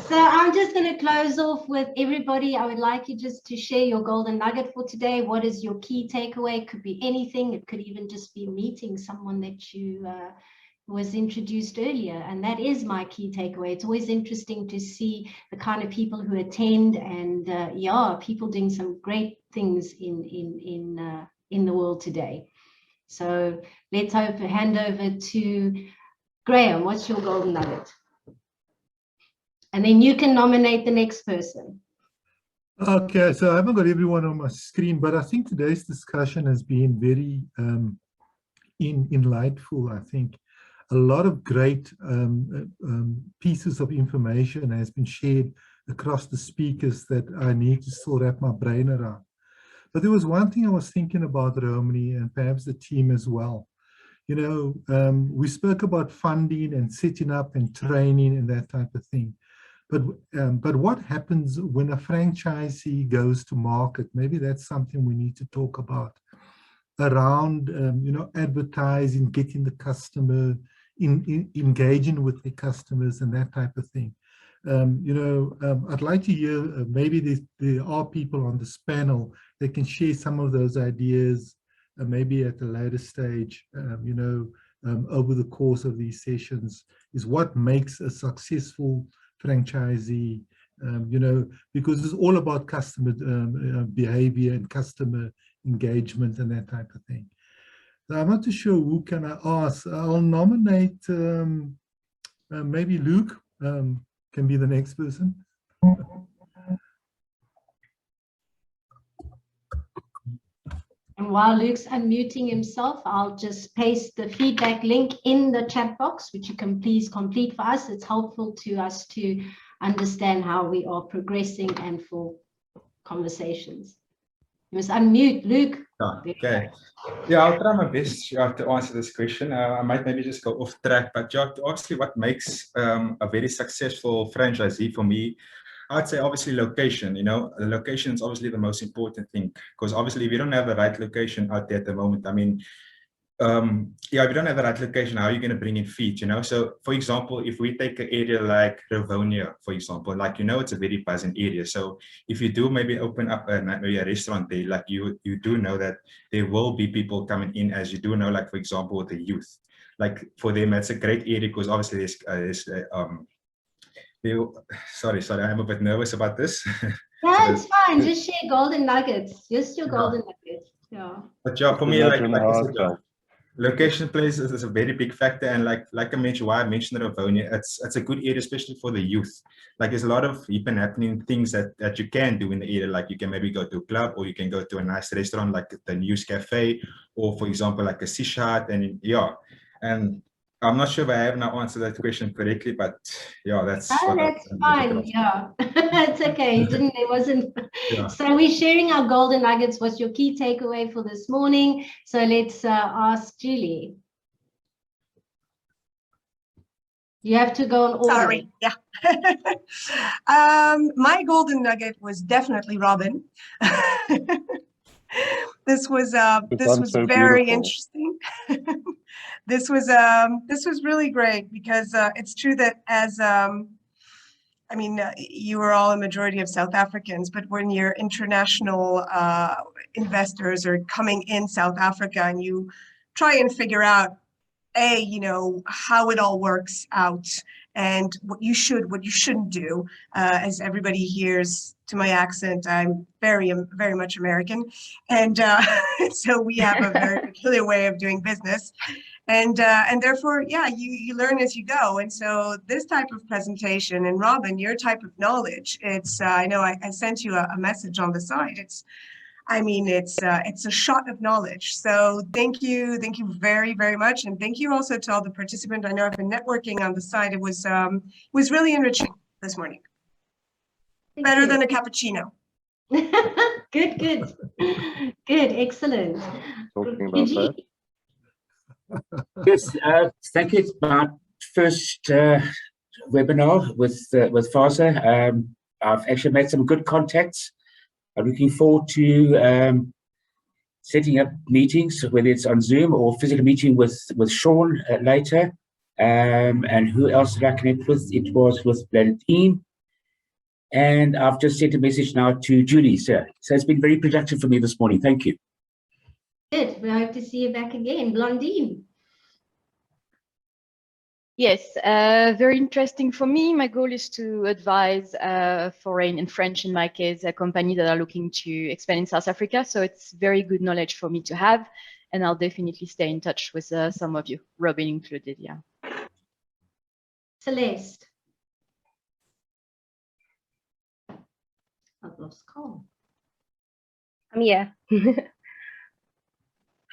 So I'm just going to close off with everybody. I would like you just to share your golden nugget for today. What is your key takeaway? It could be anything. It could even just be meeting someone that you was introduced earlier. And that is my key takeaway. It's always interesting to see the kind of people who attend, and yeah, people doing some great things in the world today. So let's hand over to Graham. What's your golden nugget? And then you can nominate the next person. Okay, so I haven't got everyone on my screen, but I think today's discussion has been very enlightful. I think a lot of great pieces of information has been shared across the speakers that I need to still wrap my brain around. But there was one thing I was thinking about, Romani, and perhaps the team as well. You know, we spoke about funding and setting up and training and that type of thing. But what happens when a franchisee goes to market? Maybe that's something we need to talk about around, you know, advertising, getting the customer, engaging with the customers and that type of thing. You know, I'd like to hear, maybe there are people on this panel that can share some of those ideas, maybe at a later stage, you know, over the course of these sessions, is what makes a successful franchisee, you know, because it's all about customer behavior and customer engagement and that type of thing. So I'm not too sure who can I ask. I'll nominate maybe Luke can be the next person. And while Luke's unmuting himself, I'll just paste the feedback link in the chat box, which you can please complete for us. It's helpful to us to understand how we are progressing and for conversations. You must unmute, Luke. Oh, okay. Yeah, I'll try my best to answer this question. I might maybe just go off track, but obviously what makes a very successful franchisee for me, I'd say obviously location. You know, the location is obviously the most important thing, because obviously if you don't have the right location out there at the moment, I mean, yeah, if you don't have the right location, how are you going to bring in feet, you know? So for example, if we take an area like Rivonia, for example, like, you know, it's a very buzzing area. So if you do maybe open up maybe a restaurant there, like you do know that there will be people coming in, as you do know, like for example, the youth, like for them, it's a great area because obviously sorry, I'm a bit nervous about this. No, it's fine. Just share golden nuggets. Just your golden nuggets. Yeah. But yeah, for me, like I said, location plays is a very big factor, and like I mentioned, why I mentioned Rivonia, it's a good area, especially for the youth. Like there's a lot of happening things that you can do in the area. Like you can maybe go to a club, or you can go to a nice restaurant like the News Cafe, or for example like a Sish Hut, and yeah. And I'm not sure if I have now answered that question correctly, but yeah, that's fine. Yeah, it's okay. It wasn't. Yeah. So we're sharing our golden nuggets. What's your key takeaway for this morning? So let's ask Julie. You have to go on order. Sorry. Yeah. My golden nugget was definitely Robin. This was so very beautiful. Interesting. This was really great, because it's true that as I mean, you are all a majority of South Africans, but when your international investors are coming in South Africa and you try and figure out, you know, how it all works out and what you shouldn't do, as everybody hears to my accent, I'm very much American, and so we have a very peculiar way of doing business. And therefore, yeah, you learn as you go. And so this type of presentation, and Robin, your type of knowledge, it's, I know I sent you a message on the side. I mean, it's a shot of knowledge. So thank you very, very much. And thank you also to all the participants. I know I've been networking on the side. It was really enriching this morning. Better than a cappuccino. Good, excellent. Talking about that. Yes, thank you. It's my first webinar with FASA. I've actually made some good contacts. I'm looking forward to setting up meetings, whether it's on Zoom or physical meeting with Sean later. And who else did I connect with? It was with Bladine And I've just sent a message now to Julie, sir. So it's been very productive for me this morning. Thank you. Good. We hope to see you back again. Blondine. Yes, very interesting for me. My goal is to advise foreign and French, in my case, a company that are looking to expand in South Africa. So it's very good knowledge for me to have. And I'll definitely stay in touch with some of you, Robin included, yeah. Celeste. I've lost call. I'm here.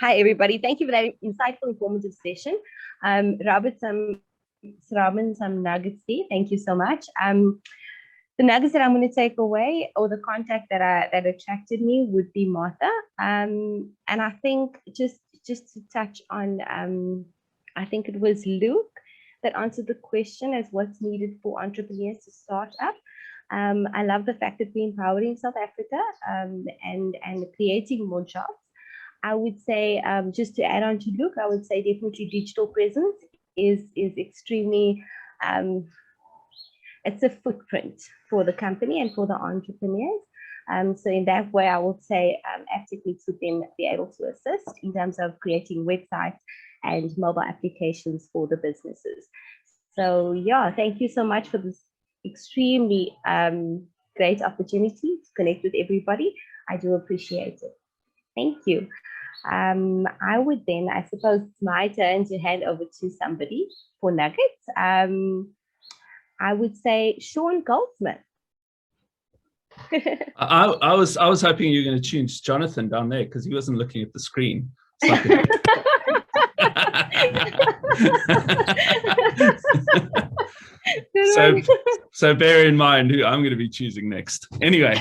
Hi, everybody. Thank you for that insightful, informative session. Robert, some nuggets there. Thank you so much. The nuggets that I'm going to take away, or the contact that attracted me, would be Martha. And I think just to touch on, I think it was Luke that answered the question as what's needed for entrepreneurs to start up. I love the fact that we're empowering South Africa and creating more jobs. I would say, just to add on to Luke, I would say definitely digital presence is extremely, it's a footprint for the company and for the entrepreneurs. So in that way, I would say Aptechnics would then be able to assist in terms of creating websites and mobile applications for the businesses. So yeah, thank you so much for this extremely great opportunity to connect with everybody. I do appreciate it. Thank you. I would then, I suppose it's my turn to hand over to somebody for nuggets. I would say Sean Goldsmith. I was hoping you were going to choose Jonathan down there because he wasn't looking at the screen. So bear in mind who I'm going to be choosing next. Anyway,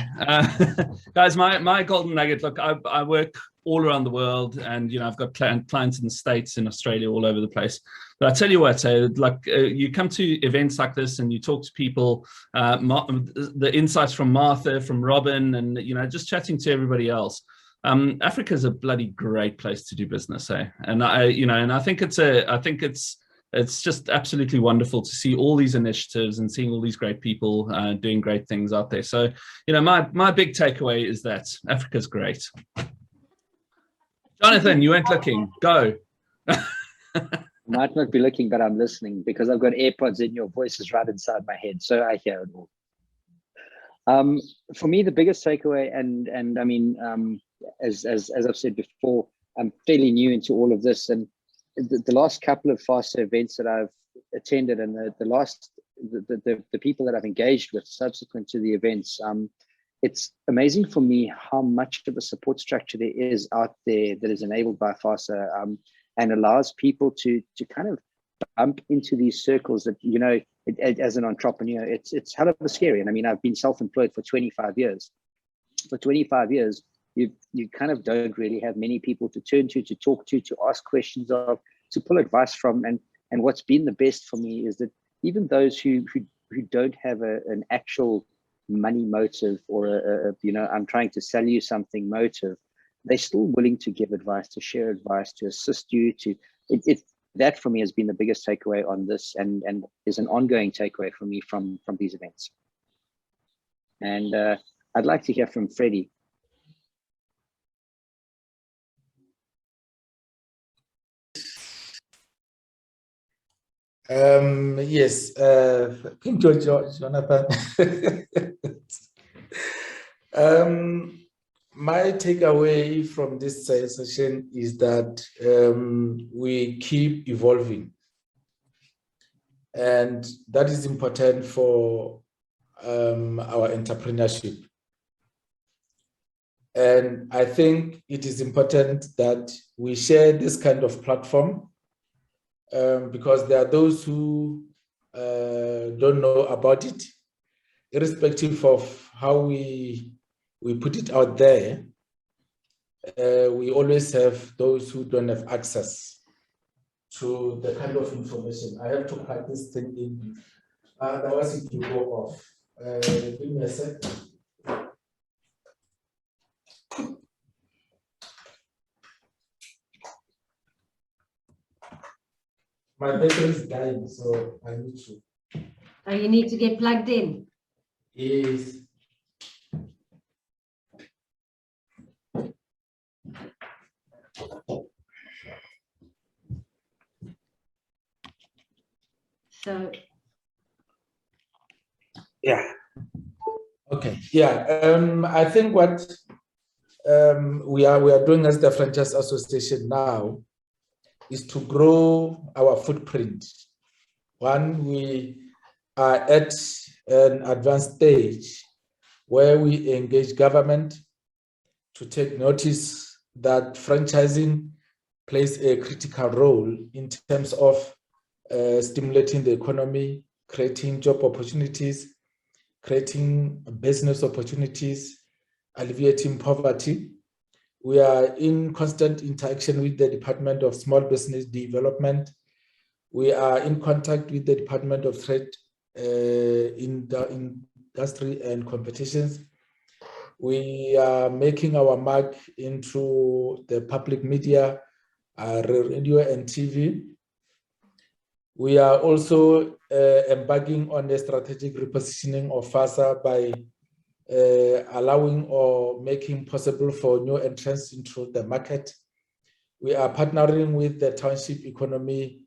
guys, my golden nugget. Look, I work all around the world, and I've got clients in the States, in Australia, all over the place. But I tell you what, you come to events like this and you talk to people, the insights from Martha, from Robin, and just chatting to everybody else. Africa is a bloody great place to do business, eh? And I think it's just absolutely wonderful to see all these initiatives and seeing all these great people doing great things out there. So, my big takeaway is that Africa's great. Jonathan, you weren't looking. Go. Might not be looking, but I'm listening because I've got AirPods in. Your voice is right inside my head, so I hear it all. For me, the biggest takeaway, and I mean, as I've said before, I'm fairly new into all of this, and the last couple of FASA events that I've attended, and the people that I've engaged with subsequent to the events, it's amazing for me how much of a support structure there is out there that is enabled by FASA, and allows people to kind of bump into these circles that, as an entrepreneur, it's hell of a scary. And I mean, I've been self-employed for 25 years. For 25 years, you kind of don't really have many people to turn to talk to ask questions of, to pull advice from. And what's been the best for me is that even those who don't have an actual money motive or I'm trying to sell you something motive, they're still willing to give advice, to share advice, to assist you. That for me has been the biggest takeaway on this, and is an ongoing takeaway for me from these events. And I'd like to hear from Freddie. Yes, thank you, Jonathan. My takeaway from this session is that we keep evolving, and that is important for our entrepreneurship. And I think it is important that we share this kind of platform, because there are those who don't know about it, irrespective of how we put it out there. We always have those who don't have access to the kind of information. I have to plug this thing in. Otherwise, it will go off. Give me a sec. My battery is dying, so I need to. Oh, you need to get plugged in. Yes. So Yeah. Okay. Yeah. I think what we are doing as the Franchise Association now is to grow our footprint. One, we are at an advanced stage where we engage government to take notice that franchising plays a critical role in terms of stimulating the economy, creating job opportunities, creating business opportunities, alleviating poverty. We are in constant interaction with the Department of Small Business Development. We are in contact with the Department of Trade, Industry and Competitions. We are making our mark into the public media, radio and TV. We are also embarking on a strategic repositioning of FASA by allowing or making possible for new entrants into the market. We are partnering with the township economy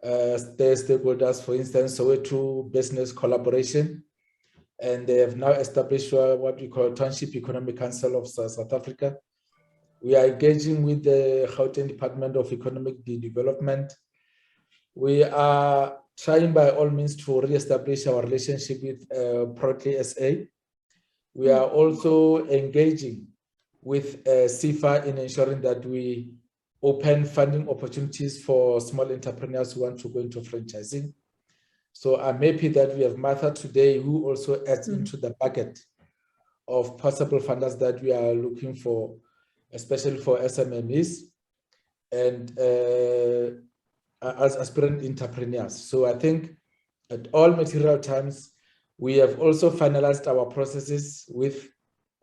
stakeholders, for instance, Soweto Business Collaboration, and they have now established what we call Township Economic Council of South Africa. We are engaging with the Gauteng Department of Economic Development. We are trying by all means to re-establish our relationship with Proudly SA. We are also engaging with CIFA in ensuring that we open funding opportunities for small entrepreneurs who want to go into franchising. So I'm happy that we have Martha today, who also adds into the bucket of possible funders that we are looking for, especially for SMMEs and as aspirant entrepreneurs. So I think at all material times, we have also finalized our processes with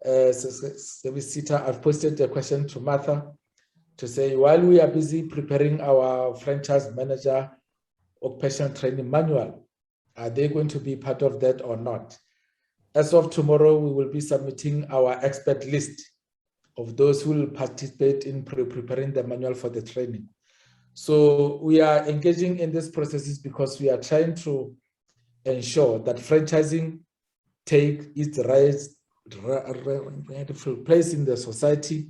Service Sita. I've posted a question to Martha to say, while we are busy preparing our franchise manager occupational training manual, are they going to be part of that or not? As of tomorrow, we will be submitting our expert list of those who will participate in preparing the manual for the training. So we are engaging in these processes because we are trying to ensure that franchising take its rightful place in the society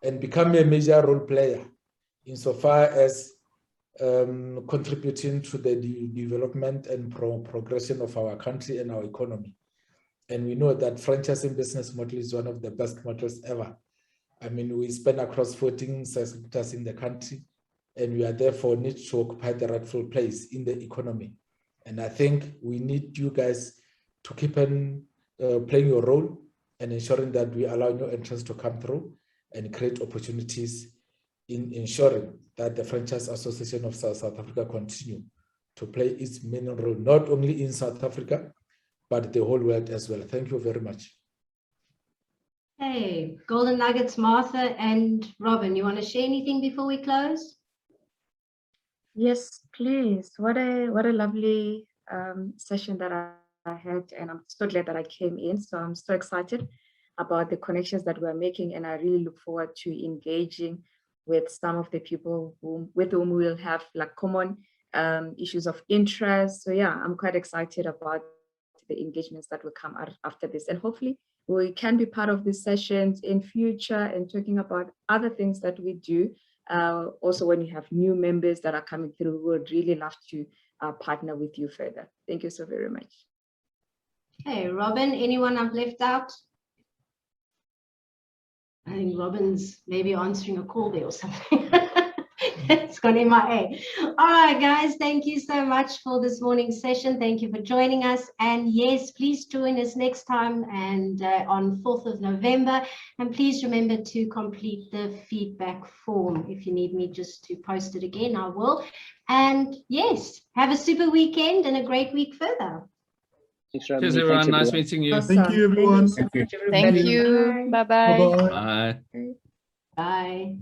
and become a major role player insofar as contributing to the development and progression of our country and our economy. And we know that franchising business model is one of the best models ever. I mean, we span across 14 sectors in the country, and we are therefore need to occupy the rightful place in the economy. And I think we need you guys to keep on playing your role and ensuring that we allow new entrants to come through and create opportunities in ensuring that the Franchise Association of South Africa continue to play its main role, not only in South Africa, but the whole world as well. Thank you very much. Hey, Golden Nuggets, Martha and Robin, you want to share anything before we close? Yes, please. What a lovely session that I had, and I'm so glad that I came in. So I'm so excited about the connections that we're making, and I really look forward to engaging with some of the people with whom we will have like common issues of interest. So yeah, I'm quite excited about the engagements that will come out after this, and hopefully we can be part of these sessions in future and talking about other things that we do. Also, when you have new members that are coming through, we would really love to partner with you further. Thank you so very much. Hey, Robin, anyone I've left out? I think Robin's maybe answering a call there or something. It's gone MIA. All right, guys, thank you so much for this morning's session. Thank you for joining us. And yes, please join us next time and on 4th of November. And please remember to complete the feedback form. If you need me just to post it again, I will. And yes, have a super weekend and a great week further. Thanks, Robin. Cheers, everyone. Nice meeting you. Awesome. Thank you, everyone. Thank you so much, Thank everybody. you. Bye-bye. Bye-bye. Bye. Bye.